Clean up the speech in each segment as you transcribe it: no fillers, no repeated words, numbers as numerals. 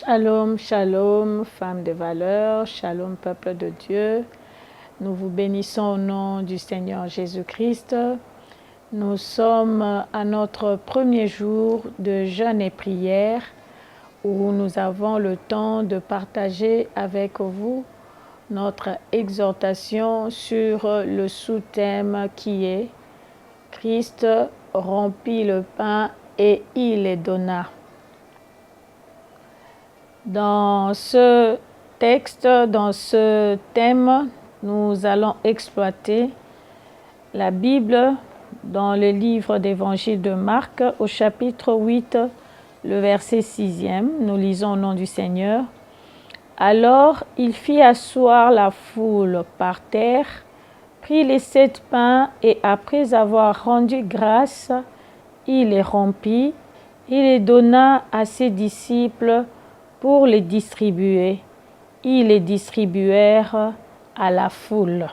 Shalom, shalom, femmes de valeur, shalom, peuple de Dieu. Nous vous bénissons au nom du Seigneur Jésus-Christ. Nous sommes à notre premier jour de jeûne et prière où nous avons le temps de partager avec vous notre exhortation sur le sous-thème qui est « Christ rompit le pain et il les donna ». Dans ce texte, dans ce thème, nous allons exploiter la Bible dans le livre d'Évangile de Marc au chapitre 8, le verset 6e. Nous lisons au nom du Seigneur. Alors il fit asseoir la foule par terre, prit les 7 pains et après avoir rendu grâce, il les rompit, il les donna à ses disciples pour les distribuer. Ils les distribuèrent à la foule.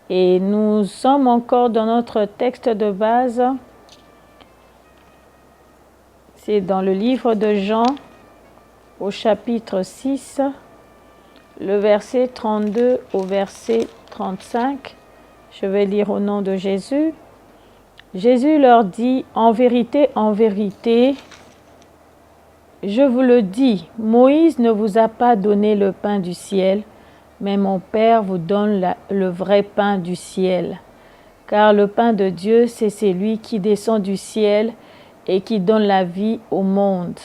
Et nous sommes encore dans notre texte de base. C'est dans le livre de Jean, au chapitre 6, le verset 32 au verset 35. Je vais lire au nom de Jésus. Jésus leur dit, en vérité, je vous le dis, Moïse ne vous a pas donné le pain du ciel, mais mon Père vous donne le vrai pain du ciel. Car le pain de Dieu, c'est celui qui descend du ciel et qui donne la vie au monde.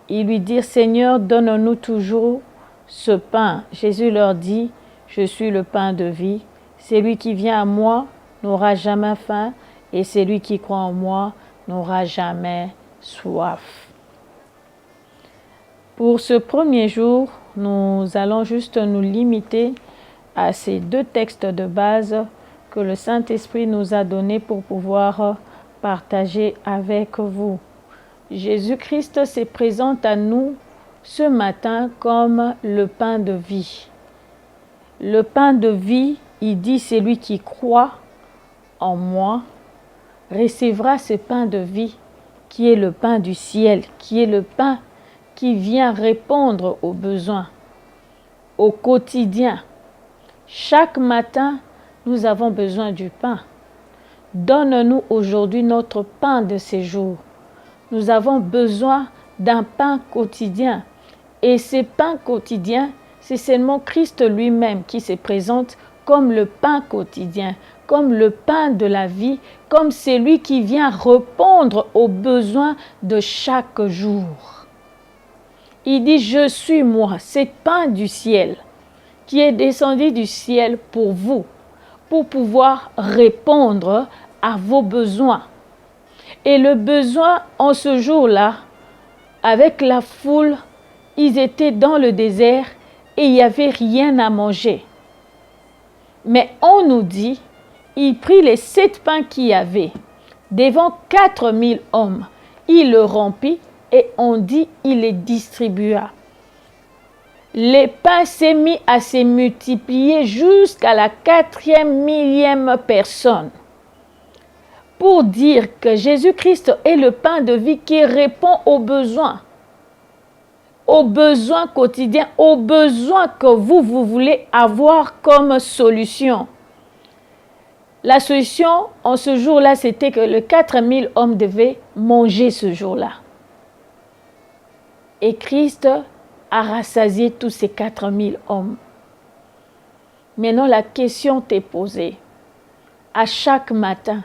Ils lui dirent, Seigneur, donne-nous toujours ce pain. Jésus leur dit, je suis le pain de vie. Celui qui vient à moi n'aura jamais faim, et celui qui croit en moi n'aura jamais soif. Pour ce premier jour, nous allons juste nous limiter à ces 2 textes de base que le Saint-Esprit nous a donnés pour pouvoir partager avec vous. Jésus-Christ se présente à nous ce matin comme le pain de vie. Le pain de vie, il dit, celui qui croit en moi recevra ce pain de vie qui est le pain du ciel, qui est le pain qui vient répondre aux besoins, au quotidien. Chaque matin, nous avons besoin du pain. Donne-nous aujourd'hui notre pain de ces jours. Nous avons besoin d'un pain quotidien. Et ce pain quotidien, c'est seulement Christ lui-même qui se présente comme le pain quotidien, comme le pain de la vie, comme celui qui vient répondre aux besoins de chaque jour. Il dit, je suis moi, ce pain du ciel, qui est descendu du ciel pour vous, pour pouvoir répondre à vos besoins. Et le besoin en ce jour-là, avec la foule, ils étaient dans le désert et il n'y avait rien à manger. Mais on nous dit, il prit les 7 pains qu'il y avait, devant 4000 hommes, il le remplit, et on dit, il les distribua. Les pains s'est mis à se multiplier jusqu'à la 4e, 1000e personne. Pour dire que Jésus-Christ est le pain de vie qui répond aux besoins quotidiens, aux besoins que vous voulez avoir comme solution. La solution en ce jour-là, c'était que les 4000 hommes devaient manger ce jour-là. Et Christ a rassasié tous ces 4000 hommes. Maintenant, la question t'est posée. À chaque matin,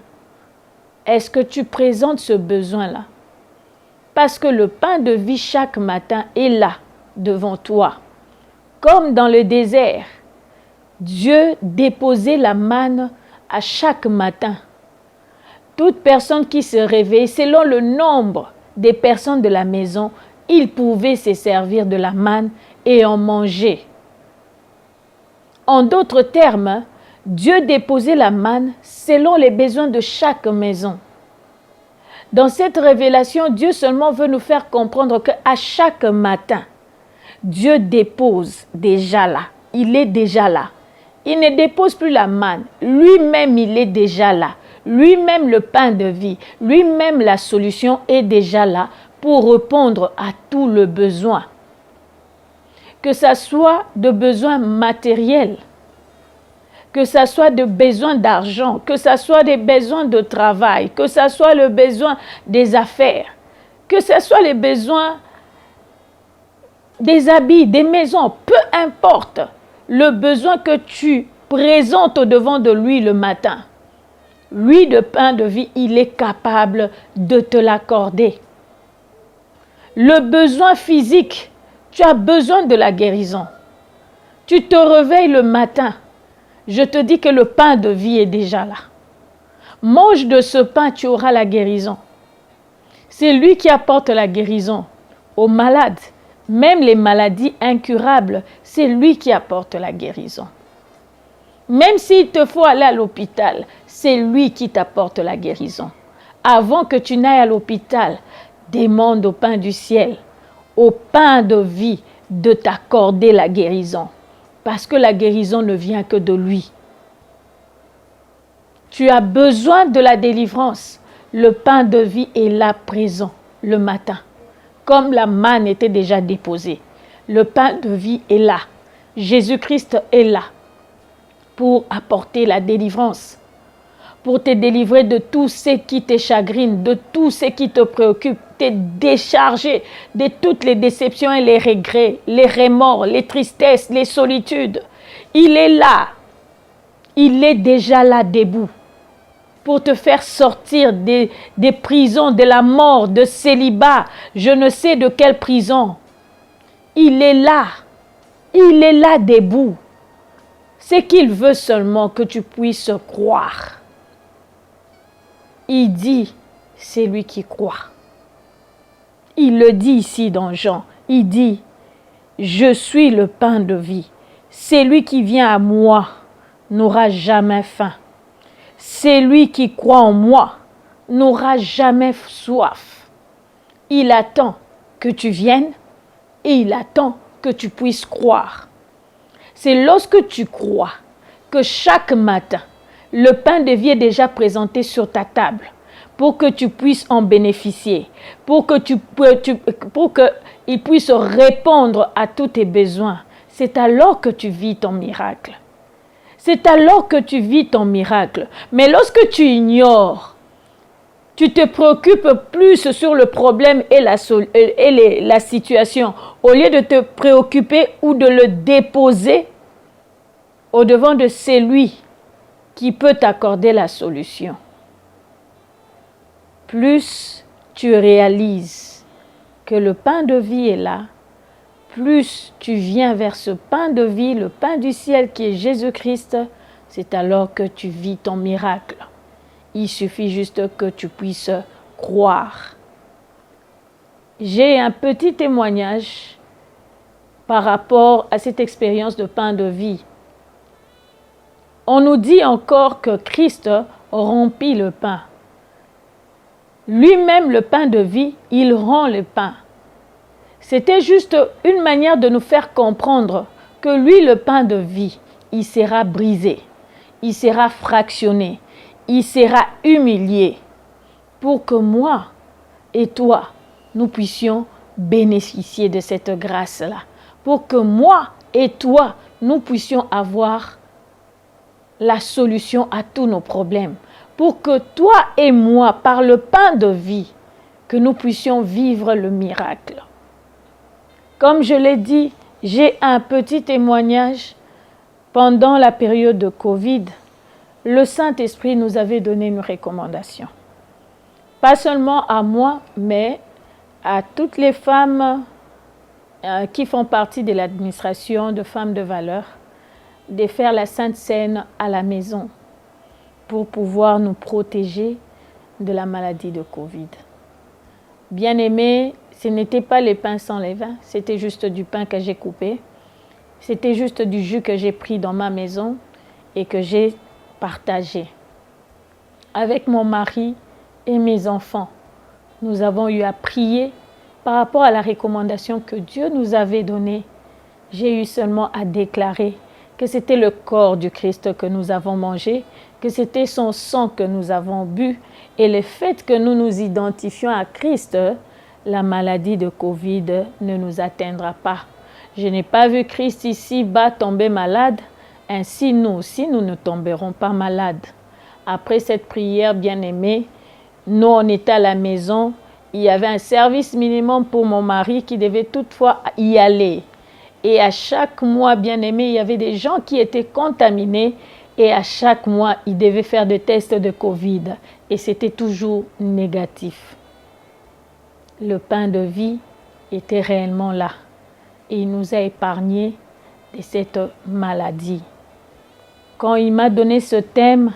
est-ce que tu présentes ce besoin-là? Parce que le pain de vie chaque matin est là, devant toi. Comme dans le désert, Dieu déposait la manne à chaque matin. Toute personne qui se réveille, selon le nombre des personnes de la maison, ils pouvaient se servir de la manne et en manger. En d'autres termes, Dieu déposait la manne selon les besoins de chaque maison. Dans cette révélation, Dieu seulement veut nous faire comprendre qu'à chaque matin, Dieu dépose déjà là. Il est déjà là. Il ne dépose plus la manne. Lui-même, il est déjà là. Lui-même, le pain de vie. Lui-même, la solution est déjà là pour répondre à tout le besoin. Que ça soit de besoins matériels, que ça soit de besoins d'argent, que ça soit des besoins de travail, que ça soit le besoin des affaires, que ce soit les besoins des habits, des maisons, peu importe le besoin que tu présentes au devant de lui le matin. Lui, de pain de vie, il est capable de te l'accorder. Le besoin physique, tu as besoin de la guérison. Tu te réveilles le matin, je te dis que le pain de vie est déjà là. Mange de ce pain, tu auras la guérison. C'est lui qui apporte la guérison aux malades. Même les maladies incurables, c'est lui qui apporte la guérison. Même s'il te faut aller à l'hôpital, c'est lui qui t'apporte la guérison. Avant que tu n'ailles à l'hôpital, demande au pain du ciel, au pain de vie, de t'accorder la guérison. Parce que la guérison ne vient que de lui. Tu as besoin de la délivrance. Le pain de vie est là présent le matin. Comme la manne était déjà déposée. Le pain de vie est là. Jésus-Christ est là pour apporter la délivrance. Pour te délivrer de tout ce qui te chagrine, de tout ce qui te préoccupe, te décharger de toutes les déceptions et les regrets, les remords, les tristesses, les solitudes. Il est là. Il est déjà là debout pour te faire sortir des prisons, de la mort, de célibat, je ne sais de quelle prison. Il est là. Il est là debout. C'est qu'il veut seulement que tu puisses croire. Il dit, c'est lui qui croit. Il le dit ici dans Jean. Il dit, je suis le pain de vie. Celui qui vient à moi n'aura jamais faim. Celui qui croit en moi n'aura jamais soif. Il attend que tu viennes et il attend que tu puisses croire. C'est lorsque tu crois que chaque matin, le pain de vie est déjà présenté sur ta table pour que tu puisses en bénéficier, pour qu'il puisse répondre à tous tes besoins. C'est alors que tu vis ton miracle. C'est alors que tu vis ton miracle. Mais lorsque tu ignores, tu te préoccupes plus sur le problème et la situation, au lieu de te préoccuper ou de le déposer au devant de celui qui peut t'accorder la solution. Plus tu réalises que le pain de vie est là, plus tu viens vers ce pain de vie, le pain du ciel qui est Jésus-Christ, c'est alors que tu vis ton miracle. Il suffit juste que tu puisses croire. J'ai un petit témoignage par rapport à cette expérience de pain de vie. On nous dit encore que Christ rompit le pain. Lui-même, le pain de vie, il rompt le pain. C'était juste une manière de nous faire comprendre que lui, le pain de vie, il sera brisé, il sera fractionné, il sera humilié pour que moi et toi, nous puissions bénéficier de cette grâce-là. Pour que moi et toi, nous puissions avoir la solution à tous nos problèmes. Pour que toi et moi, par le pain de vie, que nous puissions vivre le miracle. Comme je l'ai dit, j'ai un petit témoignage. Pendant la période de Covid, le Saint-Esprit nous avait donné une recommandation. Pas seulement à moi, mais à toutes les femmes qui font partie de l'administration de femmes de valeur, de faire la Sainte Seine à la maison pour pouvoir nous protéger de la maladie de Covid. Bien-aimés, ce n'était pas le pain sans levain, c'était juste du pain que j'ai coupé. C'était juste du jus que j'ai pris dans ma maison et que j'ai partagé. Avec mon mari et mes enfants, nous avons eu à prier par rapport à la recommandation que Dieu nous avait donnée. J'ai eu seulement à déclarer que c'était le corps du Christ que nous avons mangé, que c'était son sang que nous avons bu, et le fait que nous nous identifions à Christ, la maladie de Covid ne nous atteindra pas. Je n'ai pas vu Christ ici-bas tomber malade, ainsi nous aussi nous ne tomberons pas malades. Après cette prière bien-aimée, nous on était à la maison, il y avait un service minimum pour mon mari qui devait toutefois y aller. Et à chaque mois, bien-aimé, il y avait des gens qui étaient contaminés et à chaque mois, ils devaient faire des tests de Covid et c'était toujours négatif. Le pain de vie était réellement là et il nous a épargnés de cette maladie. Quand il m'a donné ce thème,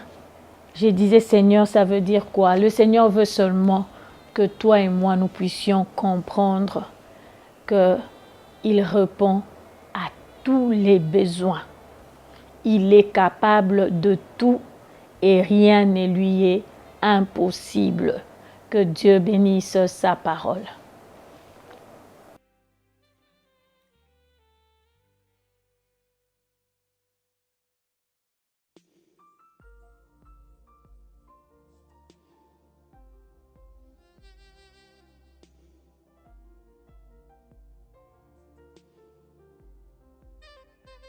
je disais, Seigneur, ça veut dire quoi? Le Seigneur veut seulement que toi et moi, nous puissions comprendre qu'il répond à tous les besoins. Il est capable de tout et rien ne lui est impossible. Que Dieu bénisse sa parole.